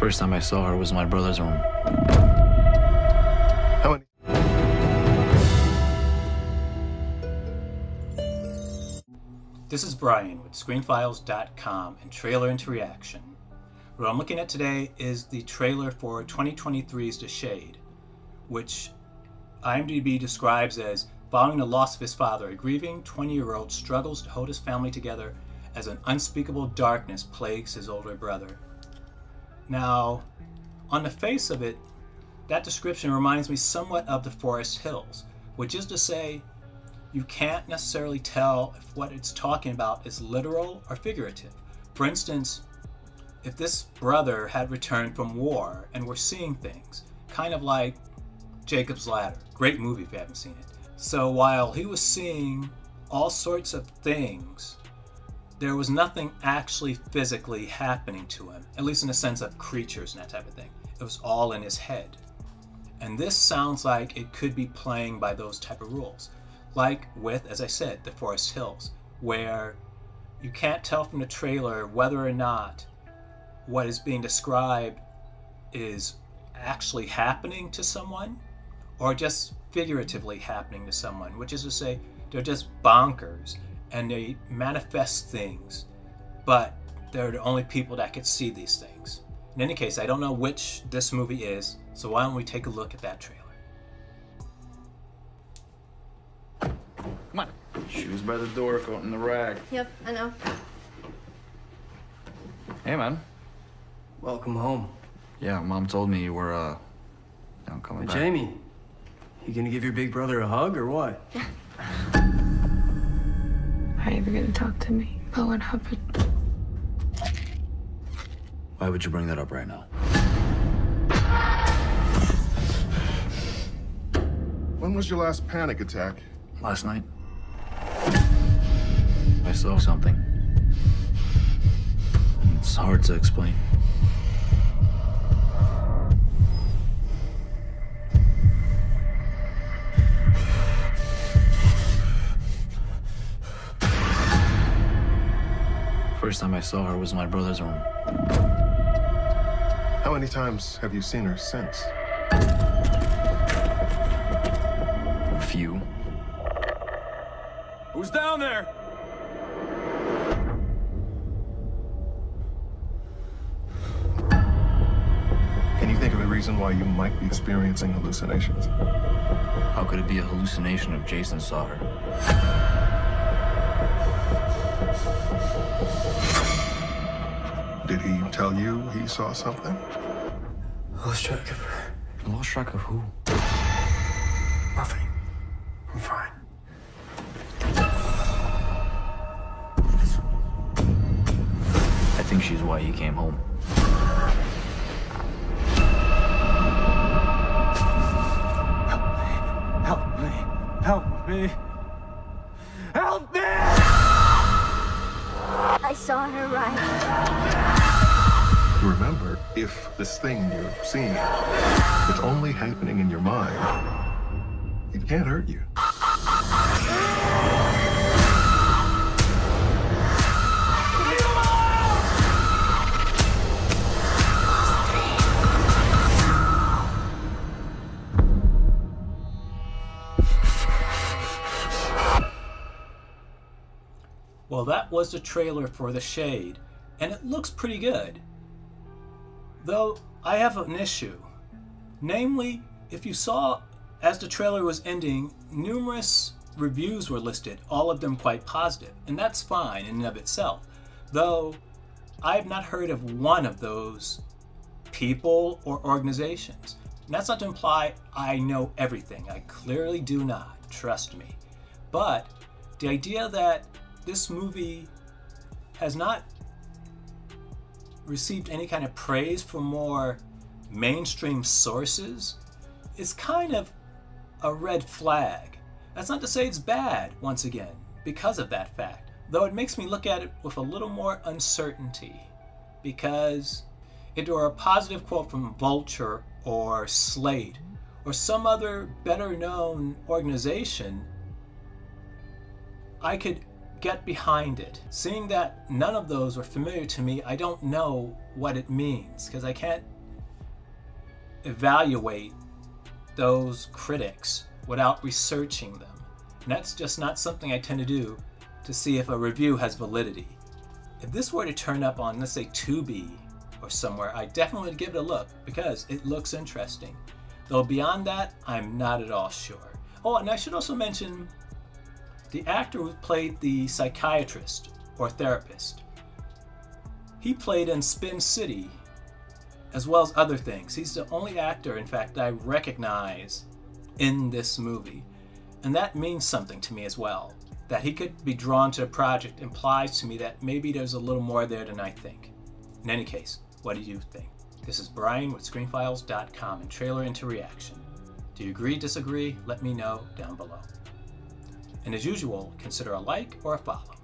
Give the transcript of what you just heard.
First time I saw her was in my brother's room. How many? This is Brian with ScreenFiles.com and Trailer into Reaction. What I'm looking at today is the trailer for 2023's The Shade, which IMDb describes as following the loss of his father, a grieving 20-year-old struggles to hold his family together as an unspeakable darkness plagues his older brother. Now, on the face of it, that description reminds me somewhat of The Forest Hills, which is to say, you can't necessarily tell if what it's talking about is literal or figurative. For instance, if this brother had returned from war and were seeing things, kind of like Jacob's Ladder, great movie if you haven't seen it. So while he was seeing all sorts of things, there was nothing actually physically happening to him, at least in the sense of creatures and that type of thing. It was all in his head. And this sounds like it could be playing by those type of rules. Like with, as I said, The Forest Hills, where you can't tell from the trailer whether or not what is being described is actually happening to someone or just figuratively happening to someone, which is to say they're just bonkers and they manifest things, but they're the only people that could see these things. In any case, I don't know which this movie is, so why don't we take a look at that trailer. Come on. Shoes by the door, coat in the rack. Yep, I know. Hey, man. Welcome home. Yeah, Mom told me you were, coming back. Jamie, you gonna give your big brother a hug or what? Are you ever gonna talk to me about what happened? Why would you bring that up right now? When was your last panic attack? Last night, I saw something. It's hard to explain. First time I saw her was in my brother's room. How many times have you seen her since? A few. Who's down there? Can you think of a reason why you might be experiencing hallucinations? How could it be a hallucination if Jason saw her? Did he tell you he saw something? I lost track of her. Lost track of who? Nothing. I'm fine. I think she's why he came home. Help me. Help me. Help me! I saw her ride. Remember, if this thing you're seeing is only happening in your mind, it can't hurt you. Well, that was the trailer for The Shade, and it looks pretty good. Though, I have an issue. Namely, if you saw, as the trailer was ending, numerous reviews were listed, all of them quite positive, and that's fine in and of itself. Though, I have not heard of one of those people or organizations. And that's not to imply I know everything. I clearly do not, trust me. But the idea that this movie has not received any kind of praise from more mainstream sources is kind of a red flag. That's not to say it's bad, once again, because of that fact, though it makes me look at it with a little more uncertainty, because if it were a positive quote from Vulture or Slate or some other better known organization, I could get behind it. Seeing that none of those were familiar to me, I don't know what it means, because I can't evaluate those critics without researching them. And that's just not something I tend to do to see if a review has validity. If this were to turn up on, let's say, Tubi or somewhere, I definitely would give it a look because it looks interesting. Though beyond that, I'm not at all sure. Oh, and I should also mention the actor who played the psychiatrist or therapist. He played in Spin City, as well as other things. He's the only actor, in fact, that I recognize in this movie. And that means something to me as well. That he could be drawn to the project implies to me that maybe there's a little more there than I think. In any case, what do you think? This is Brian with ScreenFiles.com and Trailer Into Reaction. Do you agree, disagree? Let me know down below. And as usual, consider a like or a follow.